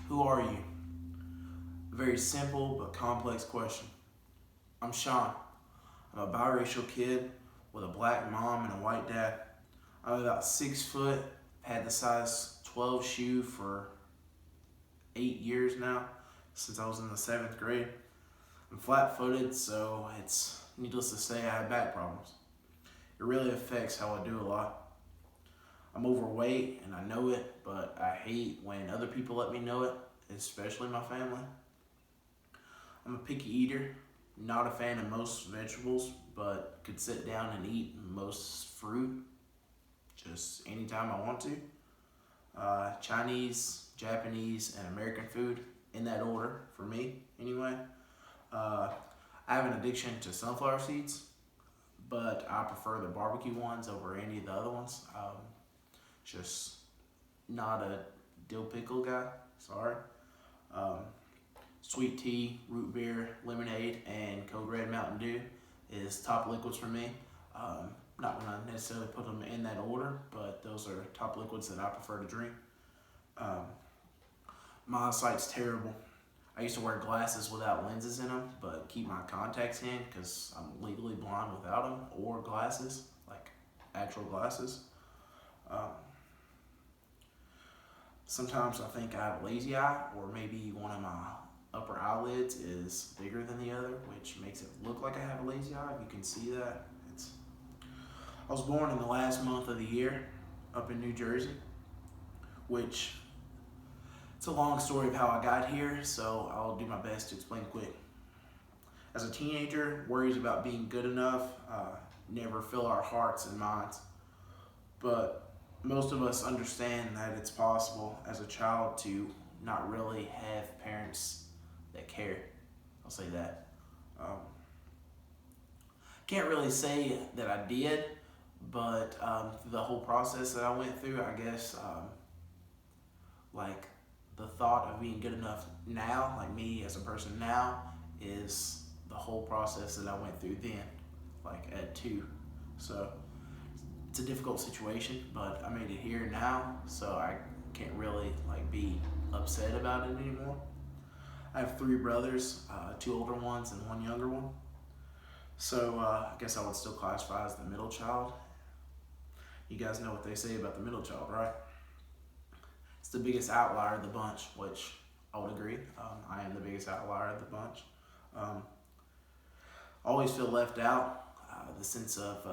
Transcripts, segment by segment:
Who are you? A very simple but complex question. I'm Sean. I'm a biracial kid with a black mom and a white dad. I'm about 6 foot, had the size 12 shoe for 8 years now, since I was in the 7th grade. I'm flat footed, so it's needless to say I have back problems. It really affects how I do a lot. I'm overweight and I know it, but I hate when other people let me know it, especially my family. I'm a picky eater, not a fan of most vegetables, but could sit down and eat most fruit just anytime I want to. Chinese, Japanese, and American food in that order for me, anyway. Uh, I have an addiction to sunflower seeds, but I prefer the barbecue ones over any of the other ones. Just not a dill pickle guy, sorry. Um, Sweet tea, root beer, lemonade, and Code Red Mountain Dew is top liquids for me. Not going to necessarily put them in that order, but those are top liquids that I prefer to drink. Um, my eyesight's terrible. I used to wear glasses without lenses in them, but keep my contacts in because I'm legally blind without them, or glasses, like actual glasses. Um, Sometimes I think I have a lazy eye, or maybe one of my upper eyelids is bigger than the other, which makes it look like I have a lazy eye. If you can see that, I was born in the last month of the year up in New Jersey, which it's a long story of how I got here, so I'll do my best to explain quick. As a teenager, worries about being good enough never fill our hearts and minds, but most of us understand that it's possible as a child to not really have parents that care. I'll say that. Can't really say that I did, but the whole process that I went through, I guess, like the thought of being good enough now, like me as a person now, is the whole process that I went through then, like at 2. So it's a difficult situation, but I made it here now, so I can't really like be upset about it anymore. I have 3 brothers, 2 older ones and 1 younger one. So I guess I would still classify as the middle child. You guys know what they say about the middle child, right? It's the biggest outlier of the bunch, which I would agree. I am the biggest outlier of the bunch. I always feel left out, the sense of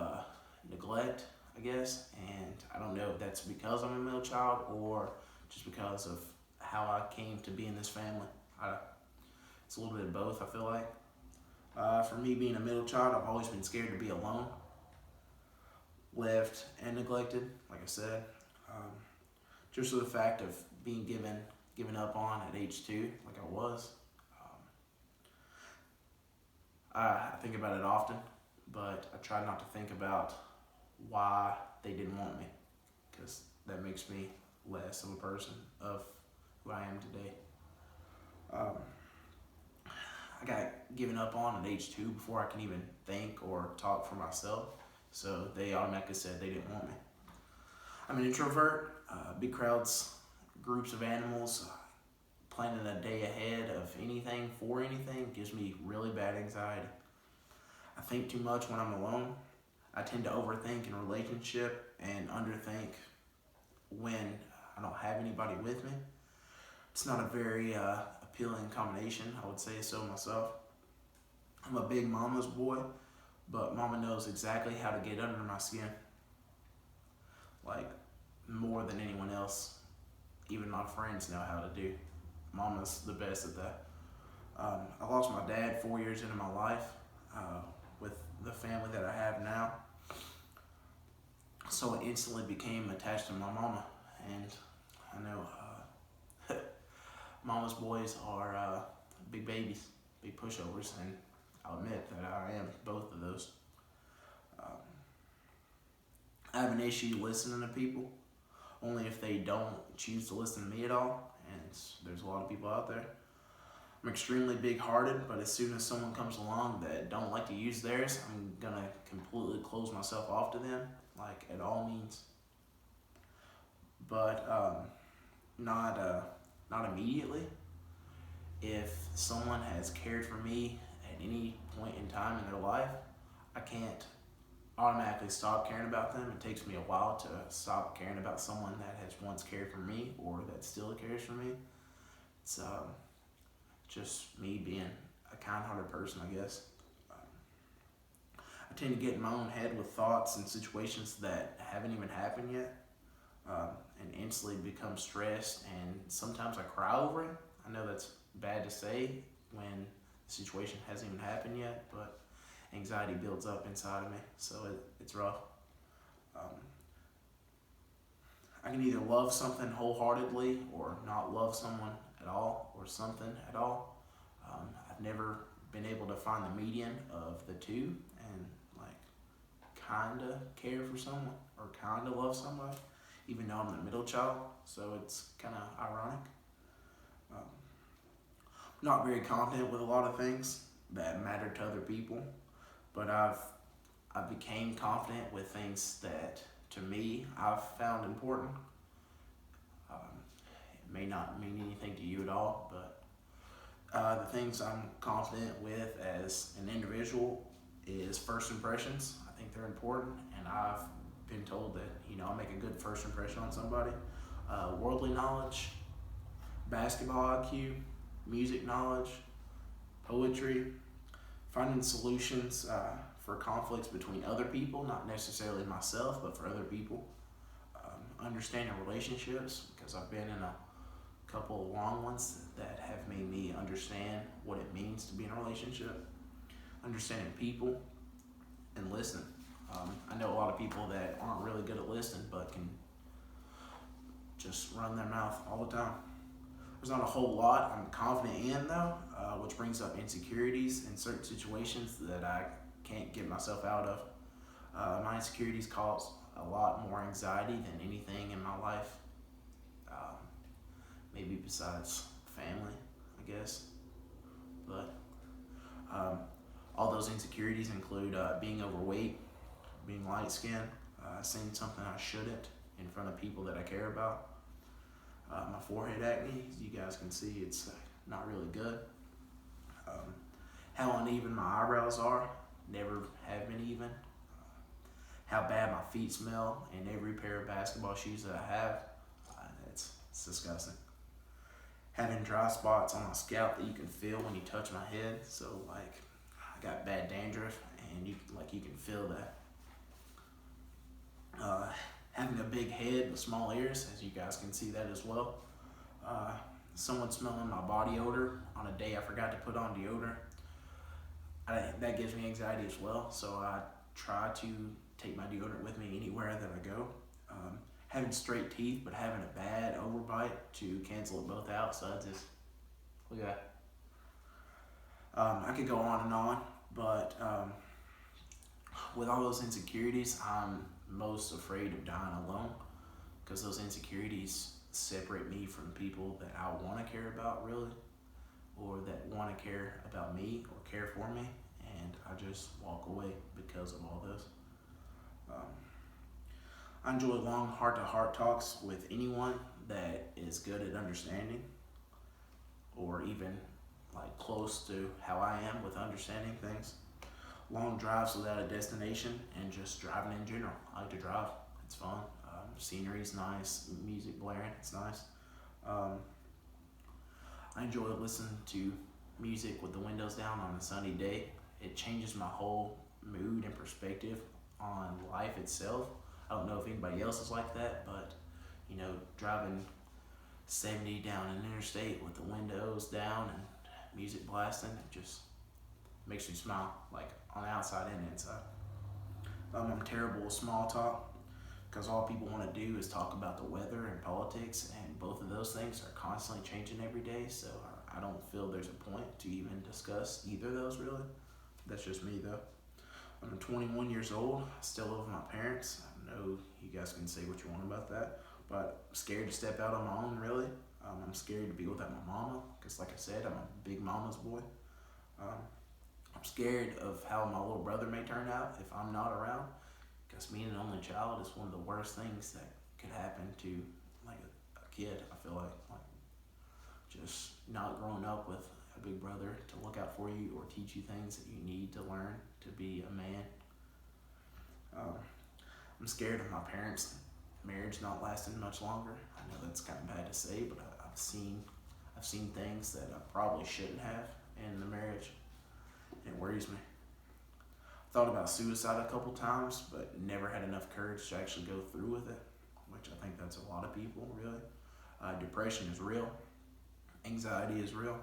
neglect, I guess, and I don't know if that's because I'm a middle child or just because of how I came to be in this family. It's a little bit of both, I feel like. For me, being a middle child, I've always been scared to be alone, left, and neglected, like I said. Just for the fact of being given up on at age 2, like I was. I think about it often, but I try not to think about why they didn't want me, because that makes me less of a person of who I am today. I got given up on at age 2 before I can even think or talk for myself, so they automatically said they didn't want me. I'm an introvert. Big crowds, groups of animals, planning a day ahead of anything for anything gives me really bad anxiety. I think too much when I'm alone. I tend to overthink in a relationship and underthink when I don't have anybody with me. It's not a very appealing combination, I would say so myself. I'm a big mama's boy, but mama knows exactly how to get under my skin, like more than anyone else. Even my friends know how to do. Mama's the best at that. I lost my dad 4 years into my life with the family that I have now, so I instantly became attached to my mama, and I know mama's boys are big babies, big pushovers, and I'll admit that I am both of those. Um, I have an issue listening to people, only if they don't choose to listen to me at all, and there's a lot of people out there. I'm extremely big-hearted, but as soon as someone comes along that don't like to use theirs, I'm gonna completely close myself off to them, like at all means. But not not immediately. If someone has cared for me at any point in time in their life, I can't automatically stop caring about them. It takes me a while to stop caring about someone that has once cared for me or that still cares for me. It's just me being a kind-hearted person, I guess. I tend to get in my own head with thoughts and situations that haven't even happened yet, and instantly become stressed, and sometimes I cry over it. I know that's bad to say when the situation hasn't even happened yet, but anxiety builds up inside of me, so it's rough. Um, I can either love something wholeheartedly or not love someone at all or something at all. I've never been able to find the median of the two and like kinda care for someone or kinda love somebody, even though I'm the middle child, so it's kind of ironic. Um, not very confident with a lot of things that matter to other people, but I became confident with things that to me I've found important. It may not mean anything to you at all, but the things I'm confident with as an individual is first impressions. I think they're important, and I've been told that I make a good first impression on somebody. Worldly knowledge, basketball IQ, music knowledge, poetry, finding solutions for conflicts between other people, not necessarily myself, but for other people. Understanding relationships, because I've been in a couple of long ones that have made me understand what it means to be in a relationship. Understanding people and listening. I know a lot of people that aren't really good at listening, but can just run their mouth all the time. There's not a whole lot I'm confident in though, which brings up insecurities in certain situations that I can't get myself out of. My insecurities cause a lot more anxiety than anything in my life. Maybe besides family, I guess. But all those insecurities include being overweight, being light-skinned, saying something I shouldn't in front of people that I care about. My forehead acne, as you guys can see, it's not really good. How uneven my eyebrows are, never have been even. How bad my feet smell in every pair of basketball shoes that I have, it's disgusting. Having dry spots on my scalp that you can feel when you touch my head, so like I got bad dandruff, and you can feel that. Having a big head with small ears, as you guys can see that as well. Someone smelling my body odor on a day I forgot to put on deodorant. That gives me anxiety as well, so I try to take my deodorant with me anywhere that I go. Having straight teeth, but having a bad overbite to cancel it both out, so I just, look at that. I could go on, but with all those insecurities, I'm most afraid of dying alone, because those insecurities separate me from people that I want to care about, really, or that want to care about me or care for me, and I just walk away because of all this. I enjoy long heart-to-heart talks with anyone that is good at understanding, or even like close to how I am with understanding things. Long drives without a destination, and just driving in general. I like to drive. It's fun. Scenery's nice. Music blaring. It's nice. I enjoy listening to music with the windows down on a sunny day. It changes my whole mood and perspective on life itself. I don't know if anybody else is like that, but driving 70 down an interstate with the windows down and music blasting, it just makes me smile, like on the outside and the inside. I'm terrible with small talk, because all people want to do is talk about the weather and politics, and both of those things are constantly changing every day, so I don't feel there's a point to even discuss either of those, really. That's just me, though. I'm 21 years old, I still live with my parents. I know you guys can say what you want about that, but I'm scared to step out on my own, really. I'm scared to be without my mama, because like I said, I'm a big mama's boy. I'm scared of how my little brother may turn out if I'm not around, because being an only child is one of the worst things that could happen to like a kid, I feel like not growing up with a big brother to look out for you or teach you things that you need to learn to be a man. Um, I'm scared of my parents' marriage not lasting much longer. I know that's kind of bad to say, but I've seen things that I probably shouldn't have in the marriage, and it worries me. Thought about suicide a couple times, but never had enough courage to actually go through with it, which I think that's a lot of people, really. Depression is real. Anxiety is real.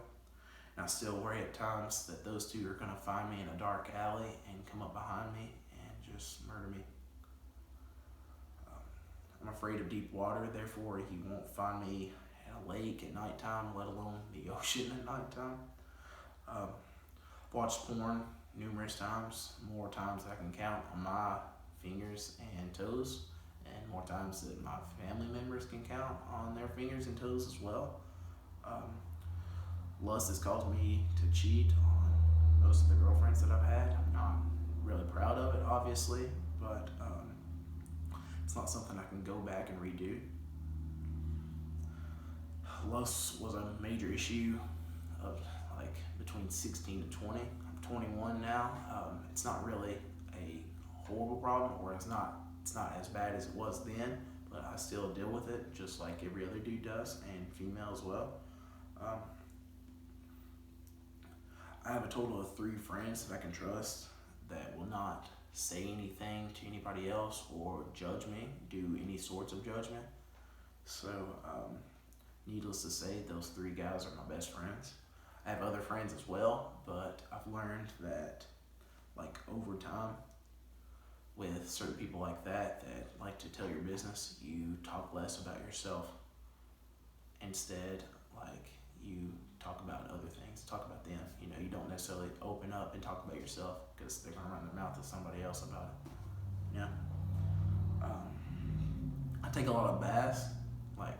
And I still worry at times that those two are going to find me in a dark alley and come up behind me and just murder me. I'm afraid of deep water, therefore he won't find me in a lake at nighttime, let alone the ocean at nighttime. Watched porn numerous times, more times than I can count on my fingers and toes, and more times than my family members can count on their fingers and toes as well. Lust has caused me to cheat on most of the girlfriends that I've had. I'm not really proud of it, obviously, but it's not something I can go back and redo. Lust was a major issue of like between 16 to 20. I'm 21 now. It's not really a horrible problem, or it's not as bad as it was then, but I still deal with it just like every other dude does, and female as well. I have a total of 3 friends that I can trust that will not say anything to anybody else or judge me, do any sorts of judgment. So, needless to say, those 3 guys are my best friends. I have other friends as well, but I've learned that, like, over time, with certain people like that like to tell your business, you talk less about yourself. Instead, like, you talk about other things, talk about them. You know, you don't necessarily open up and talk about yourself because they're gonna run their mouth to somebody else about it. You know, I take a lot of baths, like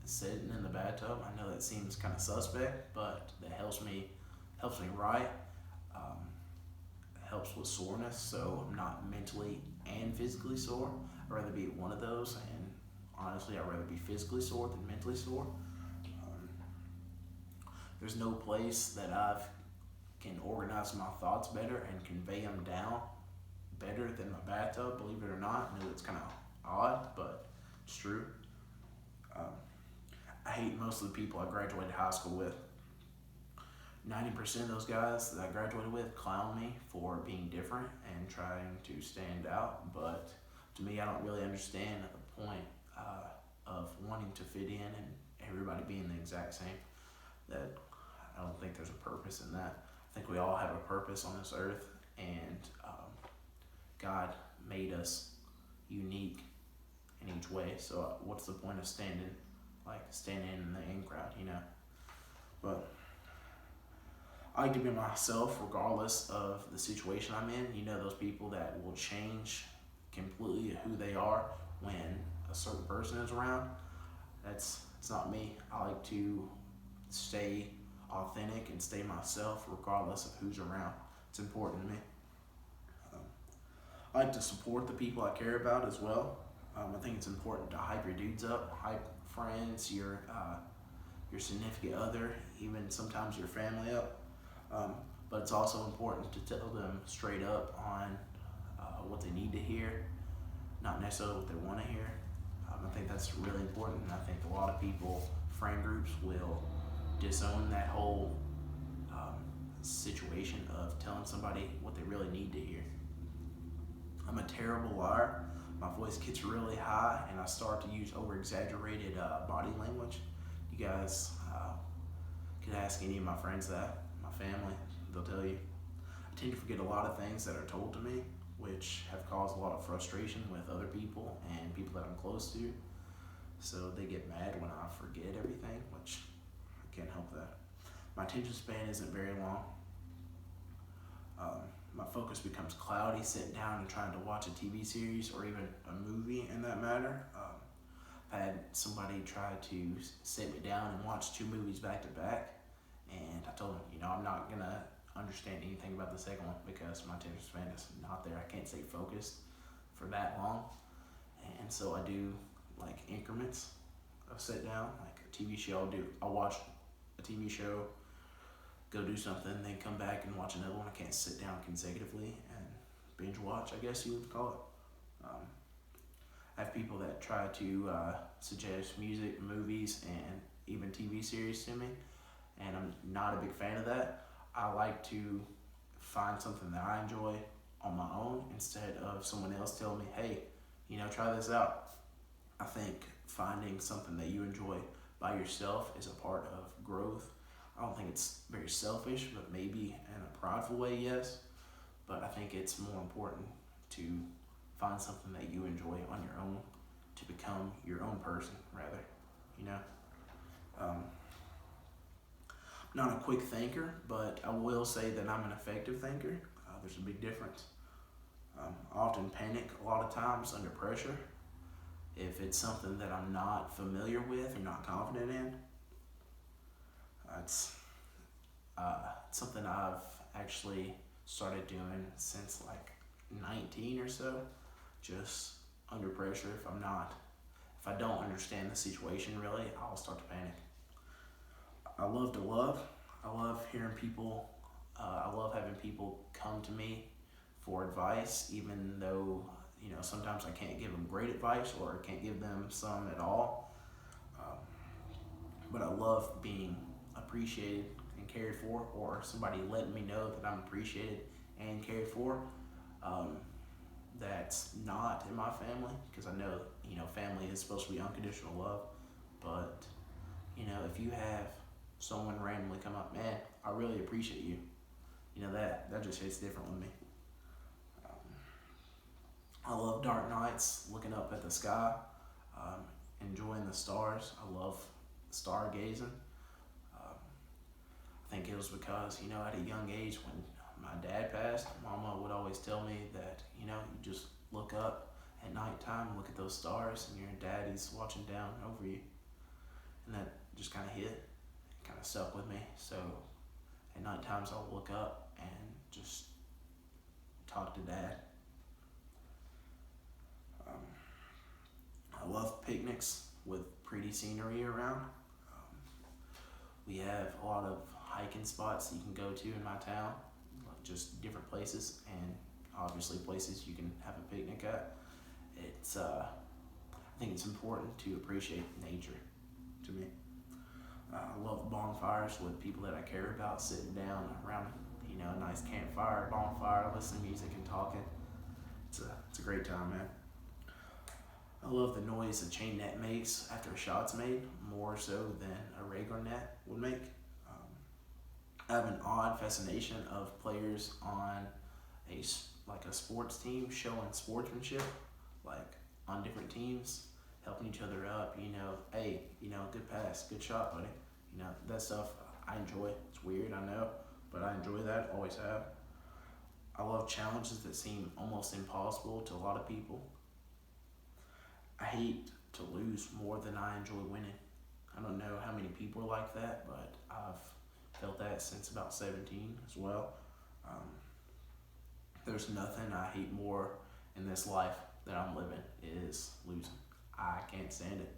sitting in the bathtub. I know that seems kind of suspect, but that helps me right. Helps with soreness, so I'm not mentally and physically sore. I'd rather be one of those, and honestly, I'd rather be physically sore than mentally sore. There's no place that I can organize my thoughts better and convey them down better than my bathtub, believe it or not. I know it's kind of odd, but it's true. I hate most of the people I graduated high school with. 90% of those guys that I graduated with clown me for being different and trying to stand out, but to me, I don't really understand the point of wanting to fit in and everybody being the exact same. That I don't think there's a purpose in that. I think we all have a purpose on this earth, and God made us unique in each way. So what's the point of standing in the in crowd, you know? But I like to be myself regardless of the situation I'm in. You know, those people that will change completely who they are when a certain person is around. It's not me. I like to stay authentic and stay myself regardless of who's around. It's important to me. I like to support the people I care about as well. I think it's important to hype your dudes up, hype friends, your significant other, even sometimes your family up. But it's also important to tell them straight up on what they need to hear, not necessarily what they want to hear. I think that's really important, and I think a lot of people, friend groups, will disown that whole situation of telling somebody what they really need to hear. I'm a terrible liar. My voice gets really high, and I start to use over-exaggerated body language. You guys could ask any of my friends that, my family, they'll tell you. I tend to forget a lot of things that are told to me, which have caused a lot of frustration with other people and people that I'm close to. So they get mad when I forget everything, which I can't help that. My attention span isn't very long. My focus becomes cloudy sitting down and trying to watch a TV series or even a movie in that matter. I had somebody try to sit me down and watch 2 movies back to back, and I told them, I'm not gonna understand anything about the second one because my attention span is not there. I can't stay focused for that long, and so I do like increments of sit down, like a TV show. I'll watch a TV show, go do something, then come back and watch another one. I can't sit down consecutively and binge watch, I guess you would call it. I have people that try to suggest music, movies, and even TV series to me, and I'm not a big fan of that. I like to find something that I enjoy on my own instead of someone else telling me, hey, try this out. I think finding something that you enjoy by yourself is a part of growth. I don't think it's very selfish, but maybe in a prideful way, yes. But I think it's more important to find something that you enjoy on your own to become your own person, rather. Um, not a quick thinker, but I will say that I'm an effective thinker. There's a big difference. I often panic a lot of times under pressure if it's something that I'm not familiar with or not confident in. It's something I've actually started doing since like 19 or so. Just under pressure, if I don't understand the situation really, I'll start to panic. I love to love. I love hearing people. I love having people come to me for advice, even though sometimes I can't give them great advice or I can't give them some at all. But I love being appreciated and cared for, or somebody letting me know that I'm appreciated and cared for. That's not in my family, because I know family is supposed to be unconditional love. But if you have someone randomly come up, man, I really appreciate you. That just hits different with me. I love dark nights, looking up at the sky, enjoying the stars. I love stargazing. I think it was because, at a young age when my dad passed, Mama would always tell me that, you just look up at nighttime and look at those stars and your daddy's watching down over you. And that just kind of stuck with me. So at night times I'll look up and just talk to Dad. I love picnics with pretty scenery around. We have a lot of hiking spots that you can go to in my town, just different places, and obviously places you can have a picnic at. I think it's important to appreciate nature to me. I love bonfires with people that I care about, sitting down around a nice campfire, bonfire, listening to music and talking. It's a great time, man. I love the noise a chain net makes after a shot's made, more so than a regular net would make. I have an odd fascination of players on a sports team showing sportsmanship, like on different teams, helping each other up. Hey, good pass, good shot, buddy. That stuff I enjoy. It's weird, I know, but I enjoy that. Always have. I love challenges that seem almost impossible to a lot of people. I hate to lose more than I enjoy winning. I don't know how many people are like that, but I've felt that since about 17 as well. There's nothing I hate more in this life that I'm living is losing. I can't stand it.